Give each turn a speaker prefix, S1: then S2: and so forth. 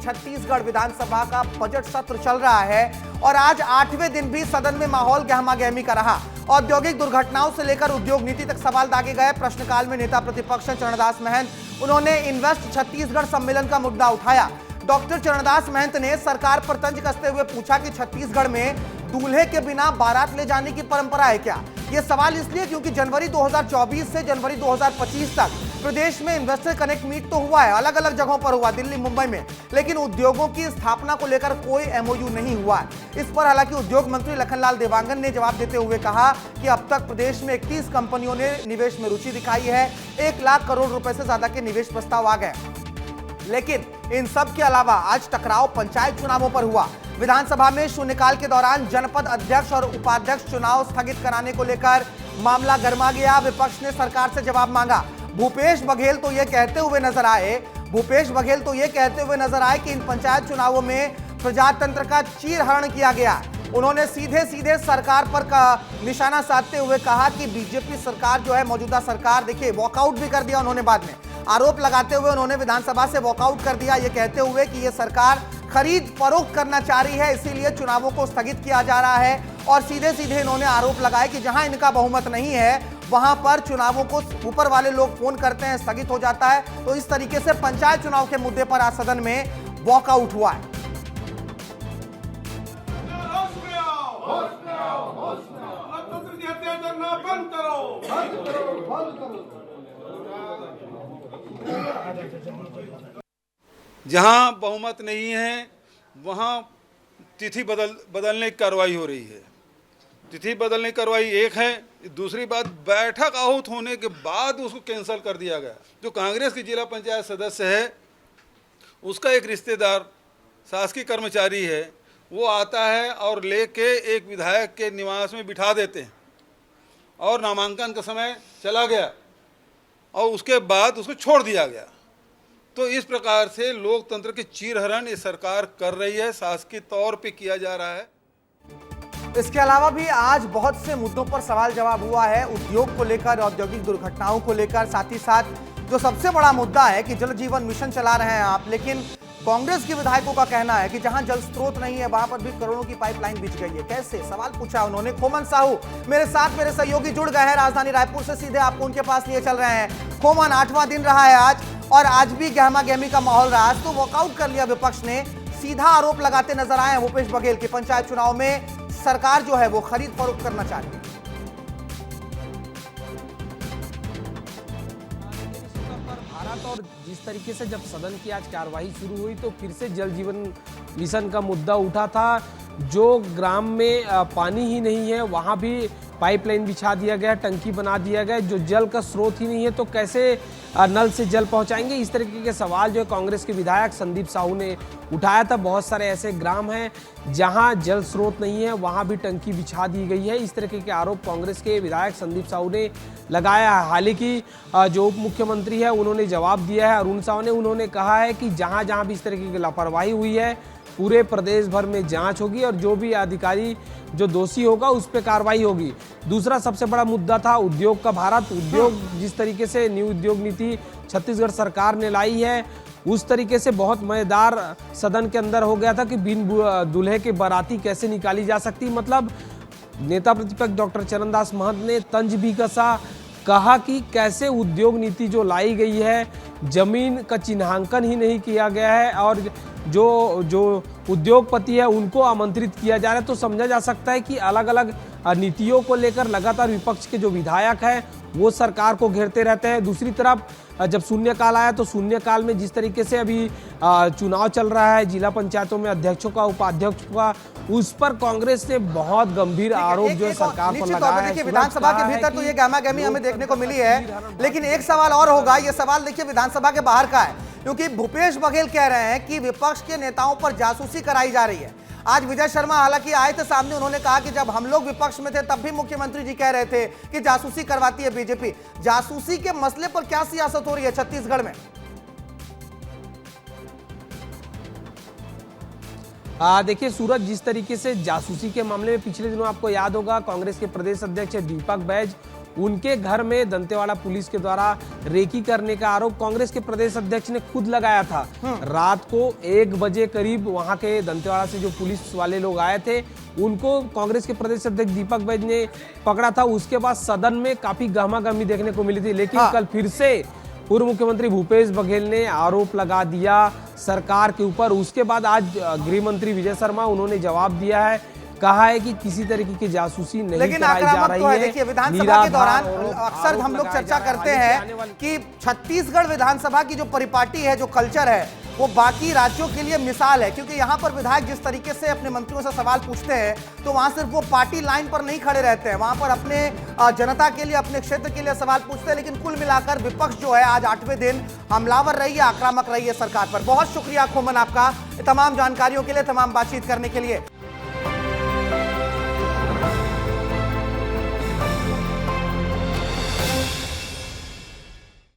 S1: छत्तीसगढ़ विधानसभा का बजट सत्र चल रहा है और आज 8वें दिन भी सदन में माहौल गहमागहमी का रहा। औद्योगिक दुर्घटनाओं से लेकर उद्योग नीति तक सवाल दागे गए। प्रश्नकाल में नेता प्रतिपक्ष चरणदास महंत, उन्होंने इन्वेस्ट छत्तीसगढ़ सम्मेलन का मुद्दा उठाया। डॉक्टर चरणदास महंत ने सरकार पर तंज कसते हुए पूछा कि छत्तीसगढ़ में दूल्हे के बिना बारात ले जाने की परंपरा है क्या। यह सवाल इसलिए क्योंकि जनवरी 2024 से जनवरी 2025 तक प्रदेश में इन्वेस्टर कनेक्ट मीट तो हुआ है, अलग अलग जगहों पर हुआ, दिल्ली मुंबई में, लेकिन उद्योगों की स्थापना को लेकर कोई एमओयू नहीं हुआ। इस पर हालांकि उद्योग मंत्री लखनलाल देवांगन ने जवाब देते हुए कहा कि अब तक प्रदेश में 31 कंपनियों ने निवेश में रुचि दिखाई है। 1 लाख करोड़ रुपए से ज्यादा के निवेश प्रस्ताव आ गए। लेकिन इन सब के अलावा आज टकराव पंचायत चुनावों पर हुआ। विधानसभा में शून्यकाल के दौरान जनपद अध्यक्ष और उपाध्यक्ष चुनाव स्थगित कराने को लेकर मामला गर्मा गया। विपक्ष ने सरकार से जवाब मांगा। भूपेश बघेल तो ये कहते हुए नजर आए कि इन पंचायत चुनावों में प्रजातंत्र का चीरहरण किया गया। उन्होंने सीधे सरकार पर निशाना साधते हुए कहा कि बीजेपी सरकार जो है, मौजूदा सरकार, देखिए वॉकआउट भी कर दिया उन्होंने। बाद में आरोप लगाते हुए उन्होंने विधानसभा से वॉकआउट कर दिया, ये कहते हुए कि ये सरकार खरीद फरोख्त करना चाह रही है, इसीलिए चुनावों को स्थगित किया जा रहा है। और सीधे इन्होंने आरोप लगाए कि जहां इनका बहुमत नहीं है वहां पर चुनावों को ऊपर वाले लोग फोन करते हैं, स्थगित हो जाता है। तो इस तरीके से पंचायत चुनाव के मुद्दे पर आज सदन में वॉकआउट हुआ है।
S2: जहां बहुमत नहीं है वहां तिथि बदलने की कार्रवाई हो रही है। तिथि बदलने की कार्रवाई एक है। दूसरी बात, बैठक आहूत होने के बाद उसको कैंसिल कर दिया गया। जो कांग्रेस की जिला पंचायत सदस्य है, उसका एक रिश्तेदार शासकीय कर्मचारी है, वो आता है और लेके एक विधायक के निवास में बिठा देते हैं और नामांकन का समय चला गया और उसके बाद उसको छोड़ दिया गया। तो इस प्रकार से लोकतंत्र के चीरहरण ये सरकार कर रही है, शासकीय तौर पे किया जा रहा है।
S1: इसके अलावा भी आज बहुत से मुद्दों पर सवाल जवाब हुआ है, उद्योग को लेकर, औद्योगिक दुर्घटनाओं को लेकर। साथ ही साथ जो सबसे बड़ा मुद्दा है कि जल जीवन मिशन चला रहे हैं आप, लेकिन कांग्रेस के विधायकों का कहना है कि जहां जल स्रोत नहीं है वहां पर भी करोड़ों की पाइपलाइन बिछ गई है। कैसे, सवाल पूछा उन्होंने। खोमन साहू मेरे साथ, मेरे सहयोगी जुड़ गए हैं राजधानी रायपुर से, सीधे आपको उनके पास लिए चल रहे हैं। खोमन, 8वां दिन रहा है आज और आज भी गहमा-गहमी का माहौल रहा। आज तो वॉकआउट कर लिया विपक्ष ने, सीधा आरोप लगाते नजर आए भूपेश बघेल की पंचायत चुनाव में सरकार जो है वो खरीद फरोख्त करना चाह रही है।
S3: भारत और जिस तरीके से जब सदन की आज कार्यवाही शुरू हुई तो फिर से जल जीवन मिशन का मुद्दा उठा था। जो ग्राम में पानी ही नहीं है वहां भी पाइपलाइन बिछा दिया गया, टंकी बना दिया गया। जो जल का स्रोत ही नहीं है तो कैसे नल से जल पहुंचाएंगे, इस तरीके के सवाल जो है कांग्रेस के विधायक संदीप साहू ने उठाया था। बहुत सारे ऐसे ग्राम हैं जहां जल स्रोत नहीं है, वहां भी टंकी बिछा दी गई है। इस तरीके के आरोप कांग्रेस के विधायक संदीप साहू ने लगाया है। हालांकि जो उप मुख्यमंत्री है उन्होंने जवाब दिया है, अरुण साहू ने, उन्होंने कहा है कि जहां जहां भी इस तरीके की लापरवाही हुई है पूरे प्रदेश भर में जांच होगी और जो भी अधिकारी जो दोषी होगा उस पर कार्रवाई होगी। दूसरा सबसे बड़ा मुद्दा था उद्योग का। भारत उद्योग, जिस तरीके से न्यू उद्योग नीति छत्तीसगढ़ सरकार ने लाई है उस तरीके से बहुत मजेदार सदन के अंदर हो गया था कि बिन दूल्हे के बाराती कैसे निकाली जा सकती। मतलब नेता प्रतिपक्ष डॉक्टर चरणदास महंत ने तंज भी कसा, कहा कि कैसे उद्योग नीति जो लाई गई है, जमीन का चिन्हांकन ही नहीं किया गया है और जो उद्योगपति है उनको आमंत्रित किया जा रहा है। तो समझा जा सकता है कि अलग अलग नीतियों को लेकर लगातार विपक्ष के जो विधायक हैं वो सरकार को घेरते रहते हैं। दूसरी तरफ जब शून्यकाल आया तो शून्यकाल में जिस तरीके से अभी चुनाव चल रहा है जिला पंचायतों में अध्यक्षों का, उपाध्यक्षों का, उस पर कांग्रेस ने बहुत गंभीर आरोप जो है सरकार पर लगाया है।
S1: देखिए विधानसभा के भीतर तो ये गहमा-गहमी हमें देखने को मिली है, लेकिन एक सवाल और होगा। ये सवाल देखिए विधानसभा के बाहर का है, क्योंकि भूपेश बघेल कह रहे हैं कि विपक्ष के नेताओं पर जासूसी कराई जा रही है। आज विजय शर्मा हालांकि आए थे सामने, उन्होंने कहा कि जब हम लोग विपक्ष में थे तब भी मुख्यमंत्री जी कह रहे थे कि जासूसी करवाती है बीजेपी। जासूसी के मसले पर क्या सियासत हो रही है छत्तीसगढ़ में?
S3: देखिए सूरज, जिस तरीके से जासूसी के मामले में पिछले दिनों आपको याद होगा कांग्रेस के प्रदेश अध्यक्ष दीपक बैज, उनके घर में दंतेवाड़ा पुलिस के द्वारा रेकी करने का आरोप कांग्रेस के प्रदेश अध्यक्ष ने खुद लगाया था। रात को 1 बजे करीब वहां के दंतेवाड़ा से जो पुलिस वाले लोग आए थे उनको कांग्रेस के प्रदेश अध्यक्ष दीपक बैज ने पकड़ा था। उसके बाद सदन में काफी गहमागहमी देखने को मिली थी, लेकिन कल फिर से पूर्व मुख्यमंत्री भूपेश बघेल ने आरोप लगा दिया सरकार के ऊपर। उसके बाद आज गृह मंत्री विजय शर्मा उन्होंने जवाब दिया है, कहा है कि किसी तरीके की जासूसी नहीं
S1: लेकिन
S3: कराई जा
S1: आक्रामक
S3: रही
S1: तो है।
S3: है।
S1: देखिए, विधानसभा के दौरान
S3: निराधार
S1: अक्सर हम लोग
S3: आरोप
S1: चर्चा
S3: लगाए जा
S1: करते
S3: रहे हैं।
S1: हैं कि छत्तीसगढ़ विधानसभा की जो परिपाटी है, जो कल्चर है, वो बाकी राज्यों के लिए मिसाल है, क्योंकि यहाँ पर विधायक जिस तरीके से अपने मंत्रियों से सवाल पूछते हैं तो वहां सिर्फ वो पार्टी लाइन पर नहीं खड़े रहते हैं, वहां पर अपने जनता के लिए, अपने क्षेत्र के लिए सवाल पूछते हैं। लेकिन कुल मिलाकर विपक्ष जो है आज 8वें दिन हमलावर रही है, आक्रामक रही है सरकार पर। बहुत शुक्रिया खोमन आपका तमाम जानकारियों के लिए, तमाम बातचीत करने के लिए।